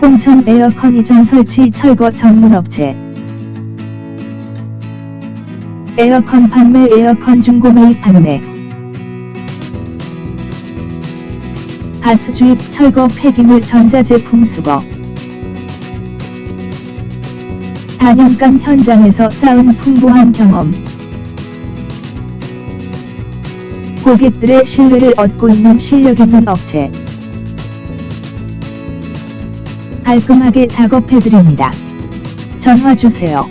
홍천 에어컨 이전 설치 철거 전문업체. 에어컨 판매, 에어컨 중고 매입 판매, 가스 주입, 철거, 폐기물, 전자제품 수거. 단연간 현장에서 쌓은 풍부한 경험, 고객들의 신뢰를 얻고 있는 실력 있는 업체. 깔끔하게 작업해드립니다. 전화 주세요.